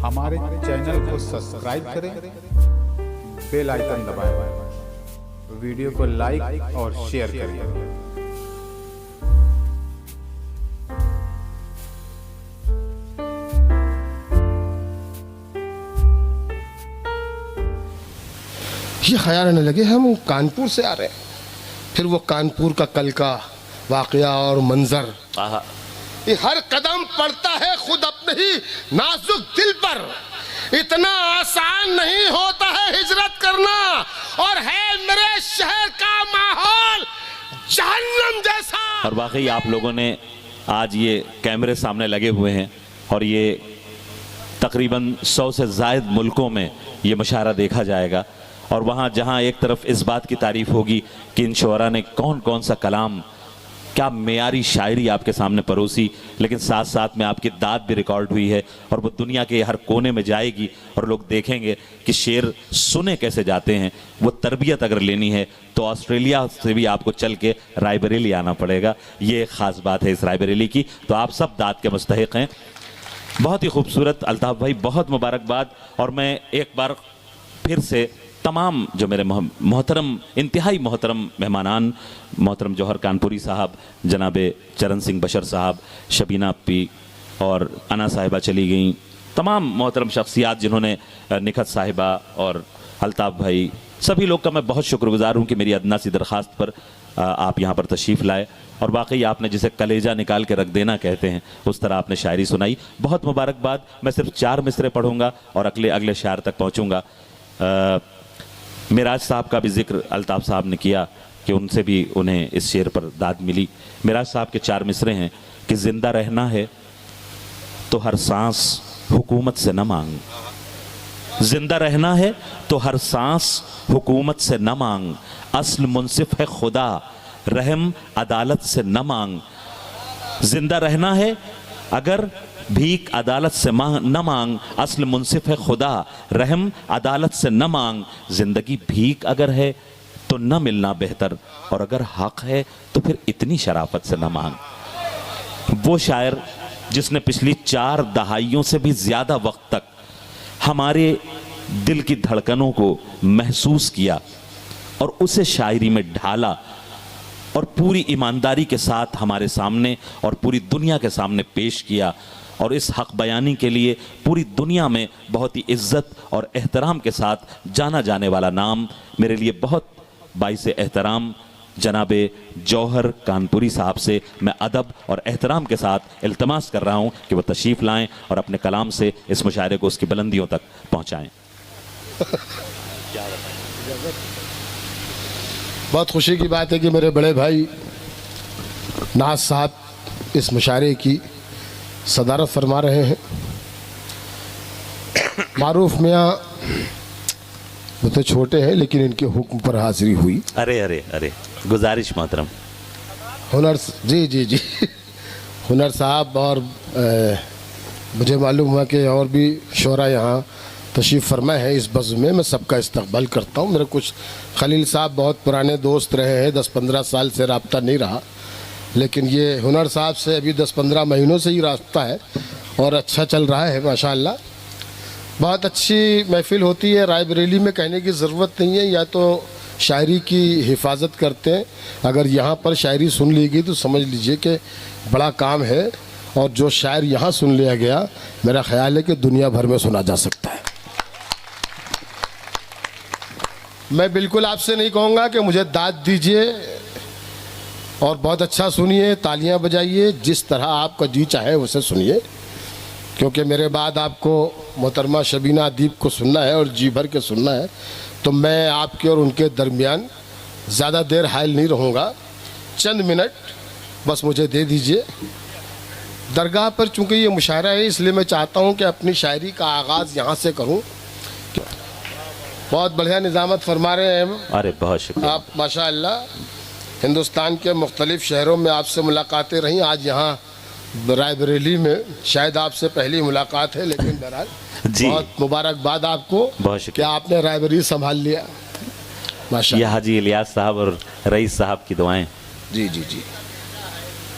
हमारे चैनल को सब्सक्राइब करें, बेल आइकन दबाएं, वीडियो को लाइक और शेयर करें। ये ख्याल आने लगे हम कानपुर से आ रहे हैं, फिर वो कानपुर का कल का वाकया और मंजर, ये हर कदम पड़ता है खुद अपने ही नाजुक दिल पर। इतना आसान नहीं होता है हिजरत करना, और है मेरे शहर का माहौल जहन्नम जैसा। और वाकई आप लोगों ने आज ये कैमरे सामने लगे हुए हैं और ये तकरीबन 100 से ज़ायद मुल्कों में ये मुशाहरा देखा जाएगा। और वहाँ जहाँ एक तरफ इस बात की तारीफ़ होगी कि इन शोरा ने कौन कौन सा कलाम, क्या मेयारी शायरी आपके सामने परोसी, लेकिन साथ साथ में आपकी दाद भी रिकॉर्ड हुई है और वो दुनिया के हर कोने में जाएगी और लोग देखेंगे कि शेर सुने कैसे जाते हैं। वो तरबियत अगर लेनी है तो ऑस्ट्रेलिया से भी आपको चल के रायबरेली आना पड़ेगा। ये ख़ास बात है इस रायबरेली की। तो आप सब दाद के मुस्तहिक हैं। बहुत ही खूबसूरत अल्ताफ़ भाई, बहुत मुबारकबाद। और मैं एक बार फिर से तमाम जो मेरे मोहतरम, इंतहाई मोहतरम मेहमानान, मोहतरम जौहर कानपुरी साहब, जनाब चरण सिंह बशर साहब, शबीना अप्पी और अना साहिबा चली गई, तमाम मोहतरम शख्सियात जिन्होंने, निखत साहिबा और अल्ताफ़ भाई, सभी लोग का मैं बहुत शुक्रगुजार हूँ कि मेरी अदना सी दरख्वास्त पर आप यहाँ पर तशरीफ़ लाए। और वाकई आपने जिसे कलेजा निकाल के रख देना कहते हैं, उस तरह आपने शायरी सुनाई। बहुत मुबारकबाद। मैं सिर्फ 4 मिसरे पढ़ूँगा और अगले शायर तक पहुँचूँगा। मिराज साहब का भी जिक्र अल्ताफ़ साहब ने किया कि उनसे भी उन्हें इस शेर पर दाद मिली। मिराज साहब के 4 मिसरे हैं कि ज़िंदा रहना है तो हर सांस हुकूमत से न मांग, जिंदा रहना है तो हर सांस हुकूमत से न मांग, अस्ल मुंसिफ है खुदा रहम अदालत से न मांग। जिंदा रहना है अगर भीख अदालत से न मांग, अस्ल मुंसिफ है खुदा रहम अदालत से न मांग। जिंदगी भीख अगर है तो न मिलना बेहतर, और अगर हक है तो फिर इतनी शराफत से न मांग। वो शायर जिसने पिछली 4 दहाइयों से भी ज्यादा वक्त तक हमारे दिल की धड़कनों को महसूस किया और उसे शायरी में ढाला और पूरी ईमानदारी के साथ हमारे सामने और पूरी दुनिया के सामने पेश किया। और इस हक बयानी के लिए पूरी दुनिया में बहुत ही इज्जत और एहतराम के साथ जाना जाने वाला नाम, मेरे लिए बहुत बाइस एहतराम जनाबे जौहर कानपुरी साहब से मैं अदब और एहतराम के साथ इल्तमास कर रहा हूँ कि वो तशरीफ़ लाएं और अपने कलाम से इस मुशायरे को उसकी बुलंदियों तक पहुँचाएँ। बहुत खुशी की बात है कि मेरे बड़े भाई नाज साहब इस मुशायरे की सदारत फरमा रहे हैं। मारूफ मियाँ वो तो छोटे हैं लेकिन इनके हुक्म पर हाजिरी हुई। अरे अरे अरे, गुजारिश मोहतरम। हुनर जी हुनर साहब, और मुझे मालूम हुआ कि और भी शोरा यहाँ तशरीफ़ फरमाए हैं इस बज़्म में। मैं सबका इस्तकबाल करता हूँ। मेरे कुछ खलील साहब बहुत पुराने दोस्त रहे हैं, 10-15 साल से रब्ता नहीं रहा, लेकिन ये हुनर साहब से अभी 10-15 महीनों से ही रास्ता है और अच्छा चल रहा है माशाअल्लाह। बहुत अच्छी महफ़िल होती है रायबरेली में, कहने की ज़रूरत नहीं है। या तो शायरी की हिफाजत करते हैं, अगर यहाँ पर शायरी सुन ली गई तो समझ लीजिए कि बड़ा काम है। और जो शायर यहाँ सुन लिया गया, मेरा ख्याल है कि दुनिया भर में सुना जा सकता है। मैं बिल्कुल आपसे नहीं कहूँगा कि मुझे दाद दीजिए और बहुत अच्छा सुनिए, तालियां बजाइए, जिस तरह आपका जी चाहे उसे सुनिए, क्योंकि मेरे बाद आपको मोहतरमा शबीना अदीब को सुनना है और जी भर के सुनना है। तो मैं आपके और उनके दरमियान ज़्यादा देर हायल नहीं रहूँगा, चंद मिनट बस मुझे दे दीजिए। दरगाह पर चूँकि ये मुशायरा है, इसलिए मैं चाहता हूँ कि अपनी शायरी का आगाज़ यहाँ से करूँ। बहुत बढ़िया निज़ामत फरमा रहे हैं। अरे बहुत शुक्रिया आप माशाअल्लाह। हिंदुस्तान के मुख्तलिफ़ शहरों में आपसे मुलाकातें रहीं, आज यहाँ रायबरेली में शायद आपसे पहली मुलाकात है, लेकिन बहरहाल बहुत मुबारकबाद आपको, बहुत कि शुक्रिया। आपने रायबरेली संभाल लिया माशाअल्लाह। यह हाजी इलियास साहब और रईस साहब की दुआएं। जी,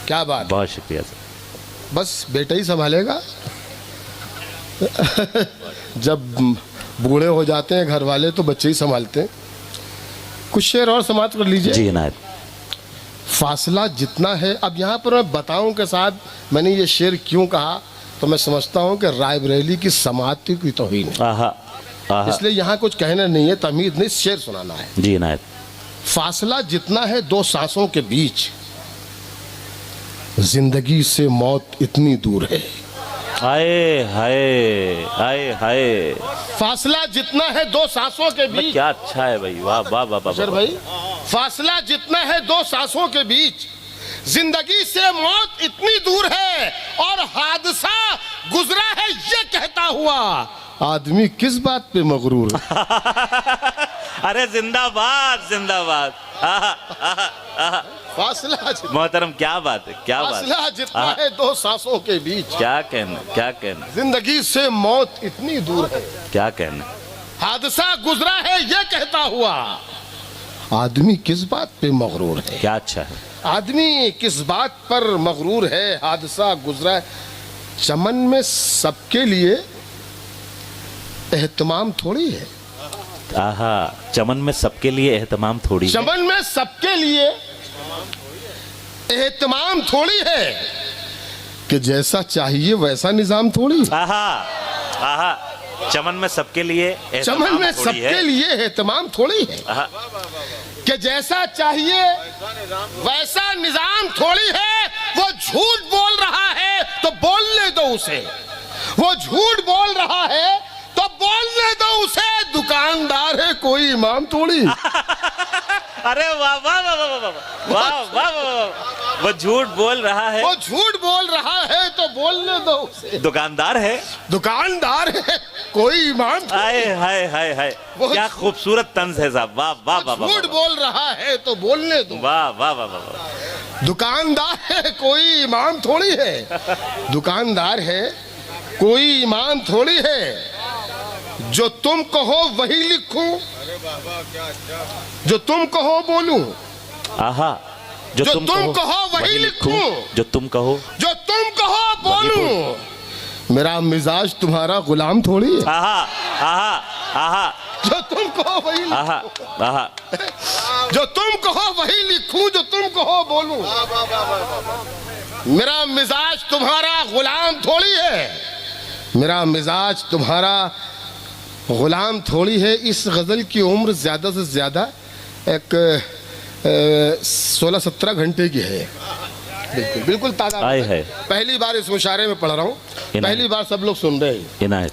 क्या बात। बहुत शुक्रिया सर। बस बेटा ही संभालेगा। जब बूढ़े हो जाते हैं घर वाले तो बच्चे ही संभालते हैं। कुछ शेर और समाप्त कर लीजिए। जी इनायत। फासला जितना है, अब यहाँ पर मैं बताऊं के साथ मैंने ये शेर क्यों कहा, तो मैं समझता हूँ कि रायबरेली की समाधि की तौहीन है, आहा आहा। इसलिए यहाँ कुछ कहना नहीं है, तमीज़ नहीं, शेर सुनाना है। जी इनायत। फासला जितना है दो सांसों के बीच, जिंदगी से मौत इतनी दूर है। आए हाय आए हाय। फासला जितना है दो सांसों के बीच, क्या अच्छा है भाई, वाह वाह वाह वाह सर भाई, फासला जितना है दो सांसों के बीच, जिंदगी से मौत इतनी दूर है, और हादसा गुजरा है ये कहता हुआ, आदमी किस बात पे मगरूर है। अरे जिंदाबाद जिंदाबाद। आहा, आहा, आहा। फासला मोहतरम क्या बात है, क्या बात फासला जितना है दो सांसों के बीच, क्या कहना, क्या कहना, जिंदगी से मौत इतनी दूर है, क्या कहना, हादसा गुजरा है ये कहता हुआ, आदमी किस बात पे मगरूर है। क्या अच्छा है। आदमी किस बात पर मगरूर है, हादसा गुजरा है। चमन में सबके लिए एहतमाम थोड़ी है। आहा, चमन में सबके लिए एहतमाम थोड़ी है। चमन में सबके लिए एहतमाम थोड़ी है, कि जैसा चाहिए वैसा निजाम थोड़ी। आहा आहा। चमन में सबके लिए एहतमाम चमन में थोड़ी सबके है। लिए एहतमाम थोड़ी है, आहा। कि जैसा चाहिए वैसा निजाम थोड़ी है। वो झूठ बोल रहा है तो बोलने दो उसे, वो झूठ बोल रहा है तो बोलने दो उसे, दुकानदार है कोई इमाम थोड़ी। अरे वाह वाह वाह वाह वाह वाह वाह वाह। वो झूठ बोल रहा है, वो झूठ बोल रहा है तो बोलने दो उसे, दुकानदार है, दुकानदार है कोई इमाम थोड़ी। हाय हाय हाय हाय। क्या खूबसूरत तंज है साहब, वाह वाह वाह वाह। झूठ बोल रहा है तो बोलने दो, वाह वाह वाह वाह। दुकानदार है कोई इमाम थोड़ी है, दुकानदार है कोई इमाम थोड़ी है। जो तुम कहो वही लिखूं, जो तुम कहो बोलूं, आहा। जो तुम कहो वही लिखूं, जो तुम कहो, जो तुम कहो बोलूं। मेरा मिजाज तुम्हारा गुलाम थोड़ी है। आहा आहा आहा। जो तुम कहो वही लिखूं, आहा आहा। जो तुम कहो वही लिखूं, जो तुम कहो बोलूं। मेरा मिजाज तुम्हारा गुलाम थोड़ी है, मेरा मिजाज तुम्हारा गुलाम थोड़ी है। इस गज़ल की उम्र ज़्यादा से ज़्यादा एक 16-17 घंटे की है। बिल्कुल बिल्कुल ताज़ा है। पहली बार इस मुशायरे में पढ़ रहा हूँ, पहली बार सब लोग सुन रहे हैं। इनायत।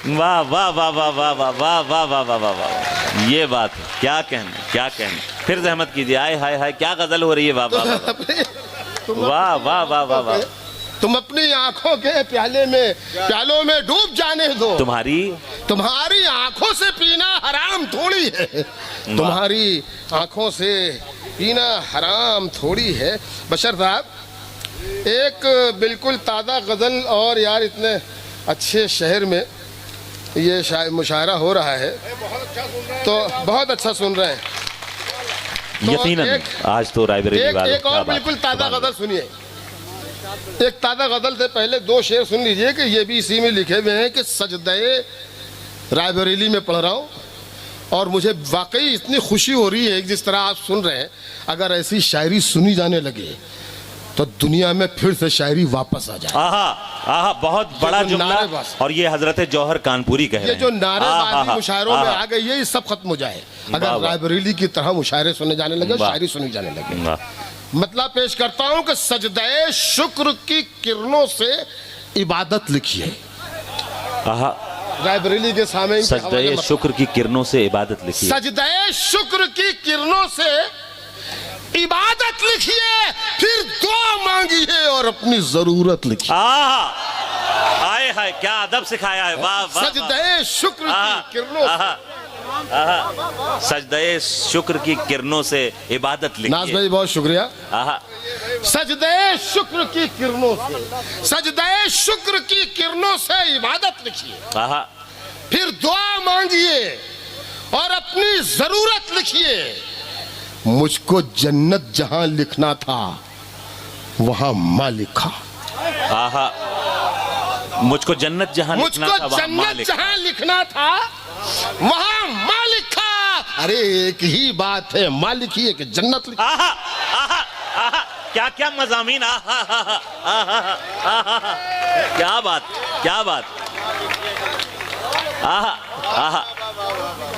वाह वाह वाह वाह वाह वाह वाह वाह वाह वाह वाह वाह। ये बात है, क्या कहना, क्या कहना। फिर जहमत कीजिए। आए हाय हाय, क्या गजल हो रही है। वाह वाह वाह वाह वाह वाह वाह। तुम अपनी आंखों के प्यालों में डूब जाने दो, तुम्हारी आंखों से पीना हराम थोड़ी है, तुम्हारी आंखों से पीना हराम थोड़ी है। बशर साहब, एक बिल्कुल ताज़ा गज़ल, और यार इतने अच्छे शहर में ये मुशायरा हो रहा है तो बहुत अच्छा सुन रहे हैं। तो यकीनन आज तो रायबरेली वालों एक और बिल्कुल ताज़ा गज़ल सुनिए। एक ताज़ा गज़ल से पहले दो शेर सुन लीजिए कि ये भी इसी में लिखे हुए हैं कि सजदे रायबरेली में पढ़ रहा हूँ, और मुझे वाकई इतनी खुशी हो रही है कि जिस तरह आप सुन रहे हैं, अगर ऐसी शायरी सुनी जाने लगे तो दुनिया में फिर से शायरी वापस आ जाए। आहा आहा, बहुत बड़ा जुमला। और ये हजरत जौहर कानपुरी कह रहे हैं। ये जो नारेबाजी मुशायरों में आ गई है, ये सब खत्म हो जाए अगर रायबरेली की तरह मुशायरे सुने जाने लगे, शायरी सुनी जाने लगे। मतलब पेश करता हूं कि सजदे शुक्र की किरणों से इबादत लिखिए। आहा, रायबरेली के सामने सजदे शुक्र की किरणों से इबादत लिखिए। सजदे शुक्र की किरणों से इबादत लिखिए, फिर दुआ मांगिए और अपनी जरूरत लिखिए। आए हाय, क्या अदब सिखाया है। वाह वाह। सजदे शुक्र की किरणों से, सजदे शुक्र की किरणों से इबादत लिखिए। नाज भाई बहुत शुक्रिया। सजदे शुक्र की किरणों से, सजदे शुक्र की किरणों से इबादत लिखिए, फिर दुआ मांगिए और अपनी जरूरत लिखिए। मुझको जन्नत जहां लिखना था वहां माँ लिखा। आहा, मुझको जन्नत जहां लिखना था मुझको वहां जन्नत मालिक। जहां लिखना था वहां मालिक था। अरे एक ही बात है, मालिक ही है कि जन्नत लिखा। आहा, आहा, आहा, क्या क्या मज़ामीन, आहा, आहा, आहा, आहा, क्या बात, क्या बात, आहा, आहा,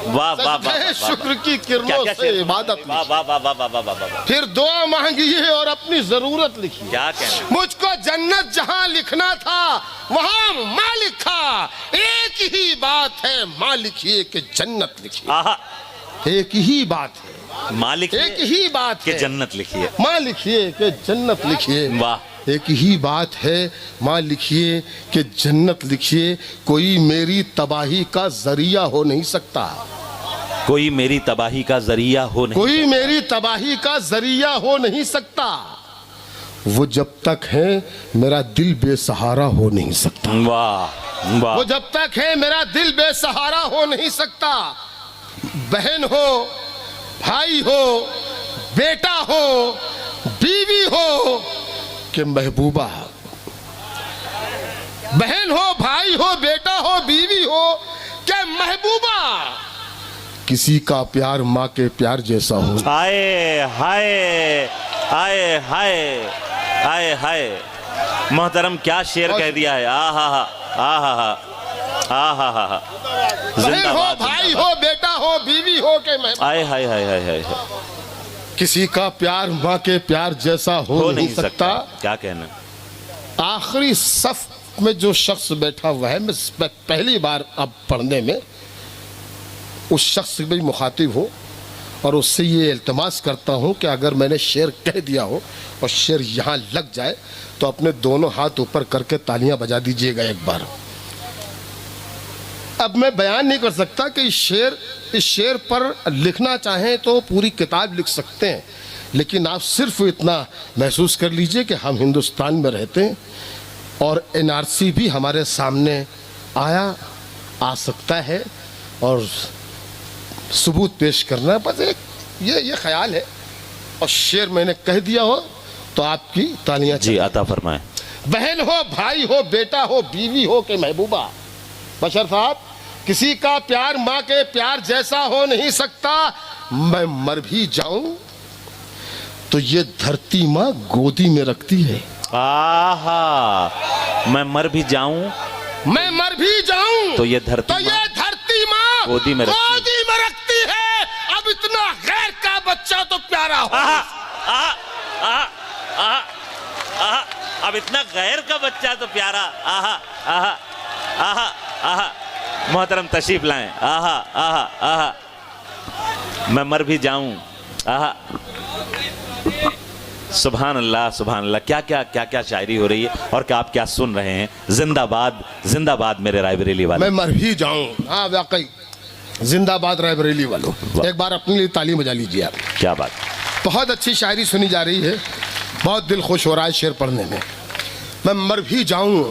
वाह वाह वाह, सजदे शुक्र की किरणों क्या से इबादत वाह वाह वाह वाह वाह वाह वाह वाह, फिर दुआ मांगिए और अपनी जरूरत लिखिए। क्या कहना, मुझको जन्नत जहां लिखना था वहां मालिक था। एक ही बात है, मालिक ही कि जन्नत लिखिए। आहा, एक ही बात है, मालिक एक ही बात के है, जन्नत लिखिए। माँ लिखिए कि जन्नत लिखिए। वाह, एक ही बात है, माँ लिखिए कि जन्नत लिखिए। कोई मेरी तबाही का जरिया हो नहीं सकता। कोई मेरी तबाही का जरिया हो नहीं, कोई मेरी तबाही का जरिया हो नहीं सकता। वो जब तक है मेरा दिल बेसहारा हो नहीं सकता। वाह वाह, वो जब तक है मेरा दिल बेसहारा हो नहीं सकता। बहन हो, भाई हो, बेटा हो, बीवी हो कि महबूबा। बहन हो, भाई हो, बेटा हो, बीवी हो कि महबूबा। किसी का प्यार माँ के प्यार जैसा हो। हाय हाय हाय हाय हाय हाय, मोहतरम क्या शेर कह दिया है। आहा हा, आहा हा, आहा हा, बहन हो, भाई हो, बेटा हो, बीवी हो के महबूबा। हाय हाय हाय हाय हाय, किसी का प्यार माँ के प्यार जैसा हो नहीं सकता। क्या कहना, आखिरी सफ में जो शख्स बैठा हुआ है, मैं पहली बार अब पढ़ने में उस शख्स से भी मुखातिब हूँ और उससे ये इल्तमास करता हूँ कि अगर मैंने शेर कह दिया हो और शेर यहाँ लग जाए तो अपने दोनों हाथ ऊपर करके तालियां बजा दीजिएगा एक बार। अब मैं बयान नहीं कर सकता कि इस शेर पर लिखना चाहें तो पूरी किताब लिख सकते हैं, लेकिन आप सिर्फ इतना महसूस कर लीजिए कि हम हिंदुस्तान में रहते हैं और एनआरसी भी हमारे सामने आ सकता है और सबूत पेश करना, बस एक ये ख्याल है। और शेर मैंने कह दिया हो तो आपकी तालियां जी अता फरमाए। बहन हो, भाई हो, बेटा हो, बीवी हो के महबूबा। बशर साहब, किसी का प्यार माँ के प्यार जैसा हो नहीं सकता। मैं मर भी जाऊं तो ये धरती माँ गोदी में रखती है। आहा, मैं मर भी जाऊं, मैं मर भी जाऊं तो ये धरती माँ गोदी में रखती है। अब इतना गैर का बच्चा तो प्यारा हो। आहा, आहा, आहा, आहा, आहा, अब इतना गैर का बच्चा तो प्यारा। आहा, आहा, आहा, आहा, मोहतरम तशरीफ लाएं। आहा, आहा, आहा, मैं मर भी जाऊं। आहा, सुभान अल्लाह, सुभान अल्लाह, क्या क्या क्या क्या शायरी हो रही है और क्या आप क्या सुन रहे हैं। जिंदाबाद, जिंदाबाद मेरे रायबरेली वाले। मैं मर भी जाऊं, हाँ वाकई जिंदाबाद रायबरेली वालों। एक बार अपने लिए ताली बजा लीजिए आप। क्या बात, बहुत अच्छी शायरी सुनी जा रही है, बहुत दिल खुश हो रहा है शेर पढ़ने में। मैं मर भी जाऊं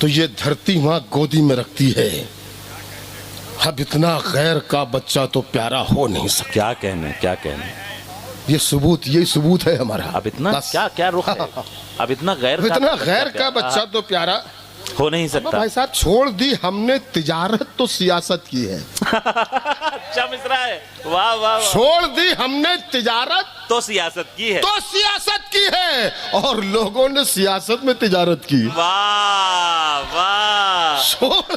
तो ये धरती माँ गोदी में रखती है। अब इतना गैर का बच्चा तो प्यारा हो नहीं सकता। क्या कहने, क्या कहने, ये सबूत है हमारा। अब इतना बस। क्या क्या रुख है? अब इतना गैर का बच्चा तो प्यारा हो नहीं सकता। भाई साहब, छोड़ दी हमने तिजारत तो सियासत की है। अच्छा मिसरा है, वाह वाह वाह। छोड़ दी हमने तिजारत तो सियासत की है, तो सियासत की है और लोगों ने सियासत में तिजारत की। वाह वाह छोड़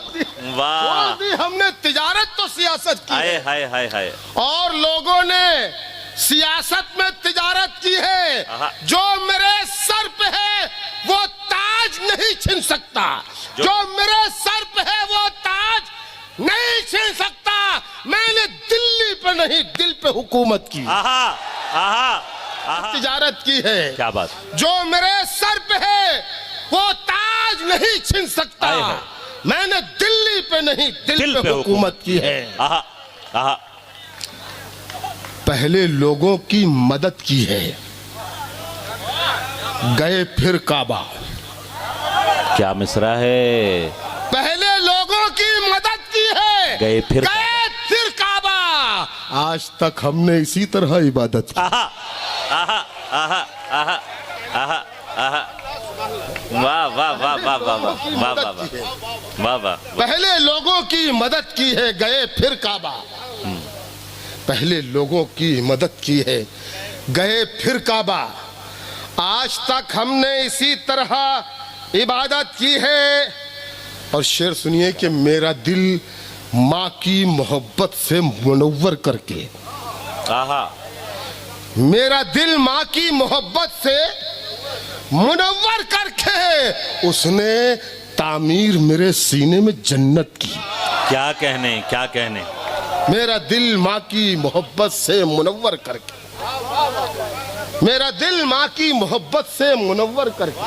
वाह, दी हमने तिजारत तो सियासत की हाय है हाय हाय हाय, और लोगों ने सियासत में तिजारत की है। आहा। जो मेरे सर पे है वो ताज नहीं छीन सकता। जो मेरे सर पे है वो ताज नहीं छीन सकता। मैंने दिल्ली पे नहीं, दिल पे हुकूमत की, आहा आहा आहा, तिजारत की है। क्या बात, जो मेरे सर पे है वो ताज नहीं छीन सकता। हाय हाय। मैंने दिल्ली पे नहीं, दिल पे हुकूमत की है। आहा आहा, पहले लोगों की मदद की है, गए फिर काबा। क्या मिसरा है, पहले लोगों की मदद की है, गए फिर काबा। आज तक हमने इसी तरह इबादत की। आहा आहा आहा आहा आहा आहा, वाह वाह वाह वाह वाह वाह वाह वाह वाह वाह। पहले लोगों की मदद की है, गए फिर काबा। पहले लोगों की मदद की है, गए फिर काबा। आज तक हमने इसी तरह इबादत की है। और शेर सुनिए कि मेरा दिल माँ की मोहब्बत से मुनव्वर करके, आहा, मेरा दिल माँ की मोहब्बत से मुनव्वर करके उसने तामीर मेरे सीने में जन्नत की। क्या कहने, क्या कहने। मेरा दिल माँ की मोहब्बत से मुनव्वर करके, मेरा दिल माँ की मोहब्बत से मुनव्वर करके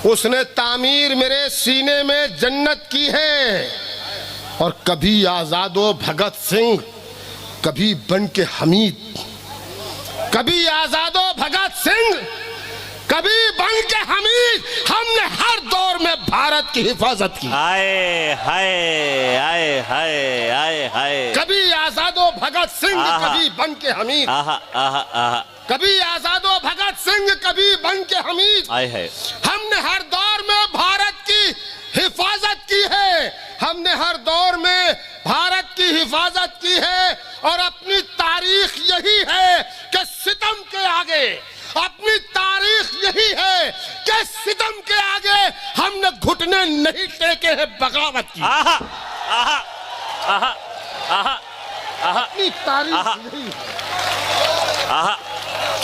उसने तामीर मेरे सीने में जन्नत की है। और कभी आजादो भगत सिंह, कभी बन के हमीद, कभी आजादो भगत सिंह, कभी बन के हमीद, हमने हर दौर में भारत की हिफाजत की। आए हाय आए हाय आए हाय। कभी आजादो भगत सिंह, आहा। कभी बन के हमीद, आहा आहा आहा। कभी आजादो भगत सिंह, कभी बन के हमीद, आए है। हमने हर दौर में भारत की हिफाजत की है। हमने हर दौर में भारत की हिफाजत की है। और अपनी तारीख यही है कि सितम के आगे, अपनी तारीख यही है कि सितम के आगे हमने घुटने नहीं टेके हैं, बगावत की। आहा आहा आहा आहा आहा। अपनी तारीख आहा। यही है, आहा,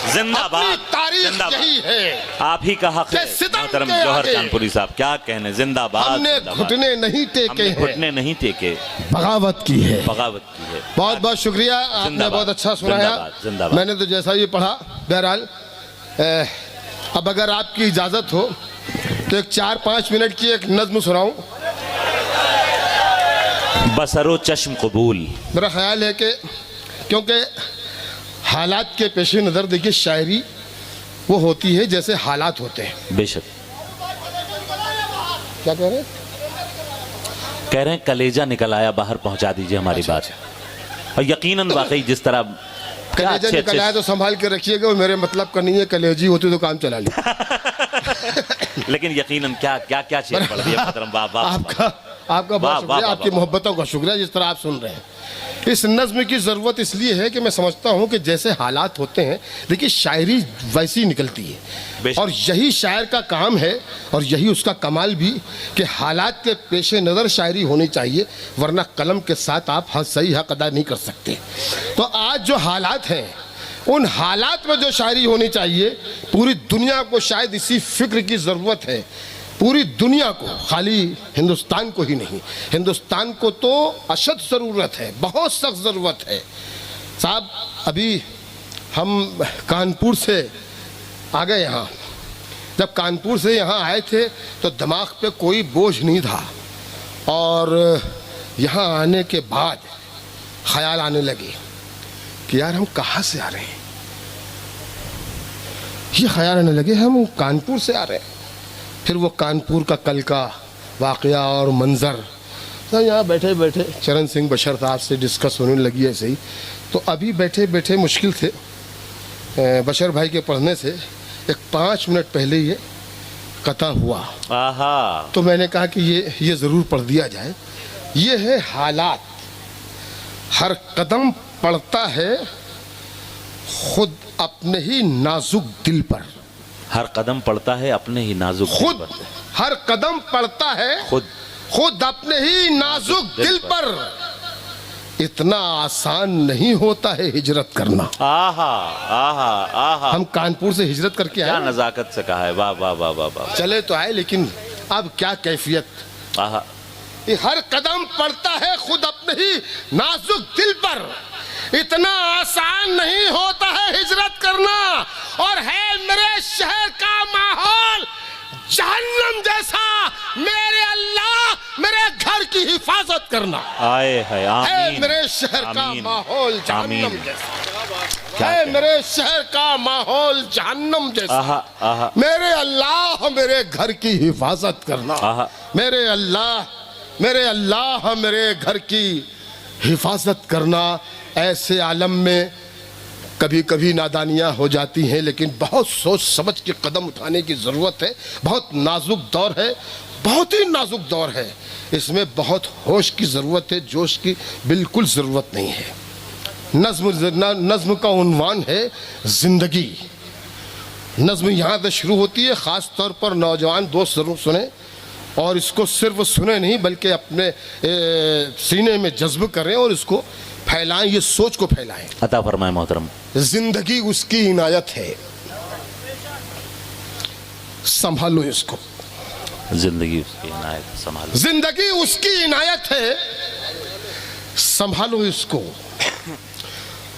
जिंदाबाद, अपनी तारीख जिंदाबाद। यही है। आप ही का हक है कि सितम मोहतरम के जौहर आगे कानपुरी साहब, क्या कहने। जिंदाबाद, हमने जिंदाबाद। घुटने नहीं टेके हमने हैं, घुटने नहीं टेके, बगावत की है। बगावत की है। बहुत बहुत शुक्रिया, आपने जिंदाबाद, बहुत अच्छा सुनाया। जिंदाबाद, जिंदाबाद। मैंने तो जैसा ये पढ़ा। बहरहाल अब अगर आपकी इजाजत हो तो एक 4-5 मिनट की एक नज्म सुनाऊं। बसरो चश्म कबूल। मेरा ख्याल है कि क्योंकि हालात के पेश नज़र देखिए, शायरी वो होती है जैसे हालात होते हैं। बेशक। क्या कह रहे हैं? कह रहे हैं कलेजा निकल आया, बाहर पहुंचा दीजिए हमारी बात। और यकीनन वाकई जिस तरह क्या कलेजा अच्छे निकल आया अच्छे, तो संभाल के रखिएगा, वो मेरे मतलब का नहीं है। कलेजी होती तो काम चला लिया। लेकिन यकीनन क्या क्या क्या शेर पढ़ दिया मोहतरम। वाह वाह। आपका बहुत वाह, शुक्रिया, वाह, आपकी वाह। मोहब्बतों का शुक्रिया जिस तरह आप सुन रहे हैं। इस नज्म की ज़रूरत इसलिए है कि मैं समझता हूँ कि जैसे हालात होते हैं, देखिए शायरी वैसी निकलती है। बेशक। और यही शायर का काम है और यही उसका कमाल भी कि हालात के पेश नज़र शायरी होनी चाहिए, वरना कलम के साथ आप सही हक अदा नहीं कर सकते। तो आज जो हालात हैं, उन हालात में जो शायरी होनी चाहिए, पूरी दुनिया को शायद इसी फिक्र की ज़रूरत है। पूरी दुनिया को, खाली हिंदुस्तान को ही नहीं, हिंदुस्तान को तो अशद ज़रूरत है, बहुत सख्त ज़रूरत है। साहब अभी हम कानपुर से आ गए यहाँ। जब कानपुर से यहाँ आए थे तो दिमाग पे कोई बोझ नहीं था, और यहाँ आने के बाद ख्याल आने लगे कि यार हम कहाँ से आ रहे हैं। ये ख्याल आने लगे हम कानपुर से आ रहे हैं। फिर वो कानपुर का कल का वाक़या और मंज़र, तो यहाँ बैठे बैठे चरण सिंह बशर साहब से डिस्कस होने लगी ऐसे ही। तो अभी बैठे बैठे मुश्किल थे, बशर भाई के पढ़ने से एक 5 मिनट पहले ये कता हुआ। आहा। तो मैंने कहा कि ये ज़रूर पढ़ दिया जाए। ये है हालात। हर कदम पड़ता है खुद अपने ही नाजुक दिल पर। हर कदम पड़ता है अपने ही नाजुक दिल खुद पर। हर कदम पड़ता है खुद अपने ही नाजुक दिल पर। इतना आसान नहीं होता है हिजरत करना। आहा आहा आहा। हम कानपुर से हिजरत करके क्या आए, नजाकत से कहा है। वाह वाह वाह वाह वाह। चले तो आए, लेकिन अब क्या कैफियत। आहा। ये हर कदम पड़ता है खुद अपने ही नाजुक दिल पर। इतना आसान नहीं होता है हिजरत करना। और है मेरे शहर का माहौल जहन्नम जैसा, मेरे अल्लाह मेरे घर की हिफाजत करना। आए है आमीन। मेरे शहर का आमीन। माहौल जहन्नम आमीन। जैसा क्या है, कहें? मेरे शहर का माहौल जहन्नम जैसा। आहा आहा मेरे अल्लाह मेरे घर की हिफाजत करना। आहा। मेरे अल्लाह मेरे घर की हिफाजत करना। ऐसे आलम में कभी कभी नादानियाँ हो जाती हैं, लेकिन बहुत सोच समझ के कदम उठाने की ज़रूरत है। बहुत नाजुक दौर है, बहुत ही नाजुक दौर है। इसमें बहुत होश की ज़रूरत है, जोश की बिल्कुल ज़रूरत नहीं है। नज़्म का उन्वान है ज़िंदगी। नज़्म यहाँ से शुरू होती है। ख़ास तौर पर नौजवान दोस्त ज़रूर सुने, और इसको सिर्फ सुने नहीं बल्कि अपने सीने में जज्ब करें और इसको फैलाएं, ये सोच को फैलाएं। अता फरमाए मोहतरम। जिंदगी उसकी इनायत है, संभालो इसको। जिंदगी उसकी इनायत, संभालो। जिंदगी उसकी इनायत है, संभालो इसको।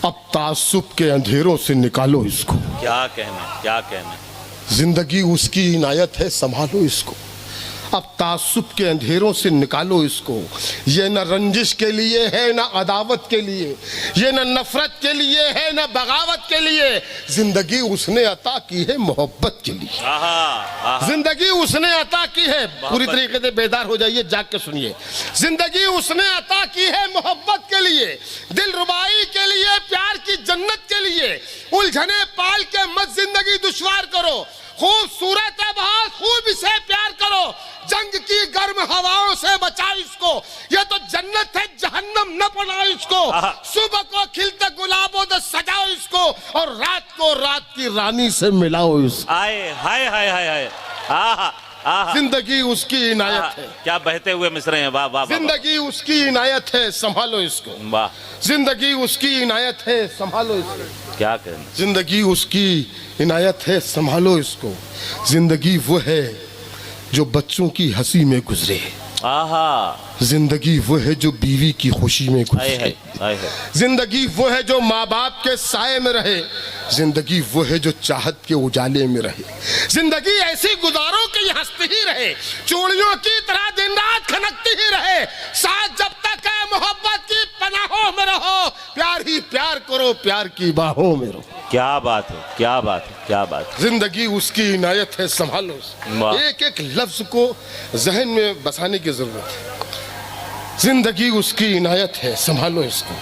अब तासुब के अंधेरों से निकालो इसको। क्या कहने, क्या कहने। जिंदगी उसकी इनायत है, संभालो इसको। अब तासुब के अंधेरों से निकालो इसको। ये न रंजिश के लिए है, न अदावत के लिए, ये न नफरत के लिए है, न बगावत के लिए। जिंदगी उसने अता की है मोहब्बत के लिए। जिंदगी उसने अता की है, पूरी तरीके से बेदार हो जाइए, जाग के सुनिए। जिंदगी उसने अता की है मोहब्बत के लिए, दिल रुबाई के लिए, प्यार की जन्नत के लिए। उलझने पाल के मत जिंदगी दुश्वार करो, खूबसूरत है बहुत, खूब इसे प्यार करो। जंग की गर्म हवाओं से बचाओ इसको, ये तो जन्नत है, जहन्नम न बनाओ इसको। सुबह को खिलते गुलाबों से सजाओ इसको, और रात को रात की रानी से मिलाओ इसको। आए हाय हाय हाय हाय। जिंदगी उसकी इनायत है। क्या बहते हुए मिसरे हैं, वाह वाह। जिंदगी उसकी इनायत है, संभालो इसको। वाह। जिंदगी उसकी इनायत है, संभालो इसको। क्या कहने। जिंदगी उसकी इनायत है, संभालो इसको। जिंदगी वो है जो बच्चों की हंसी में गुजरे। जिंदगी वो है जो बीवी की खुशी में गुजरे। जिंदगी वो है जो माँ बाप के साए में रहे। जिंदगी वो है जो चाहत के उजाले में रहे। जिंदगी ऐसी गुजारो कि हंसती ही रहे, चूड़ियों की तरह दिन रात खनकती ही रहे। साथ जब तक है मोहब्बत की पनाहों में रहो, प्यार ही प्यार करो, प्यार की बाहों में रहो। क्या बात है, क्या बात है, क्या बात है। जिंदगी उसकी इनायत है, संभालो। एक एक लफ्ज को जहन में बसाने की जरूरत है। जिंदगी उसकी इनायत है, संभालो इसको।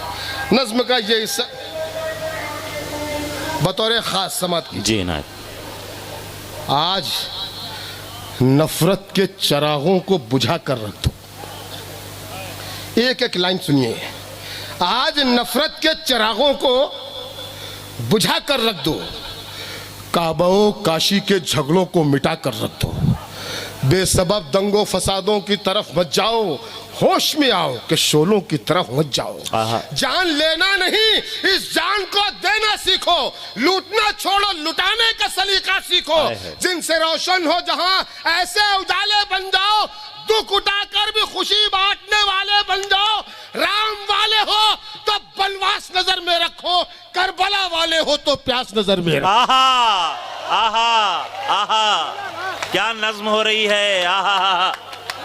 नज्म का ये हिस्सा बतौर खास समात की। जी इनायत। आज नफरत के चरागों को बुझा कर रख दो। एक एक लाइन सुनिए। आज नफरत के चरागों को बुझा कर रख दो, काबाओ काशी के झगड़ों को मिटा कर रख दो। बेसबब दंगों फसादों की तरफ मत जाओ, होश में आओ कि शोलों की तरफ मत जाओ। जान लेना नहीं, इस जान को देना सीखो। लूटना छोड़ो, लुटाने का सलीका सीखो। जिनसे रोशन हो जहां, ऐसे उजाले बन जाओ। दुख उठाकर भी खुशी बांटने वाले बन जाओ। राम वाले हो तो बनवास नजर में रखो, करबला वाले हो तो प्यास नजर में रखो। आहा आहा आहा, क्या नज्म हो रही है। आहा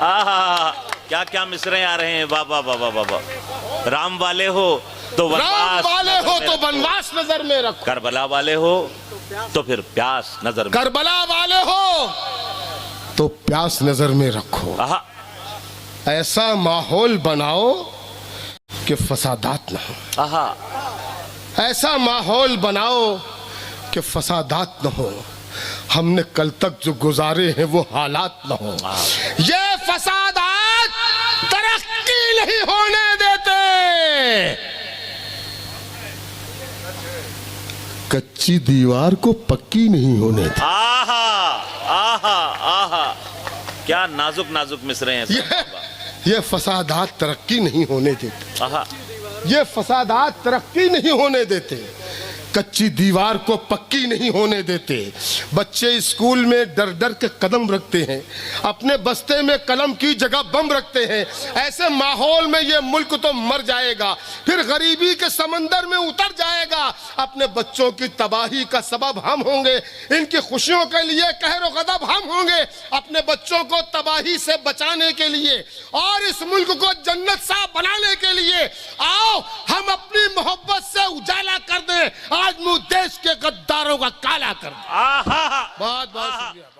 आहा, क्या क्या मिसरे आ रहे हैं। वाह वाह वाह वाह वाह। राम वाले हो तो राम वाले हो तो बनवास नजर में रखो। करबला वाले हो तो फिर प्यास नजर में। करबला वाले हो तो प्यास नजर में रखो। ऐसा माहौल बनाओ कि फसादात न हो। ऐसा माहौल बनाओ कि फसादात न हो। हमने कल तक जो गुजारे हैं वो हालात न हो। ये फसादात तरक्की नहीं होने देते। कच्ची दीवार को पक्की नहीं होने देते। आहा आहा आहा, क्या नाजुक नाजुक मिसरे हैं। ये फसादात तरक्की नहीं होने देते। ये फसादात तरक्की नहीं होने देते। कच्ची दीवार को पक्की नहीं होने देते। बच्चे स्कूल में डर डर के कदम रखते हैं, अपने बस्ते में कलम की जगह बम रखते हैं। ऐसे माहौल में ये मुल्क तो मर जाएगा, फिर गरीबी के समंदर में उतर जाएगा। अपने बच्चों की तबाही का सबब हम होंगे, इनकी खुशियों के लिए कहर गदब हम होंगे। अपने बच्चों को तबाही से बचाने के लिए और इस मुल्क को जन्नत सा बनाने के लिए आओ हम अपनी मोहब्बत से उजाला कर दें। आज मुझ देश के गद्दारों का काला कर। बहुत बहुत शुक्रिया।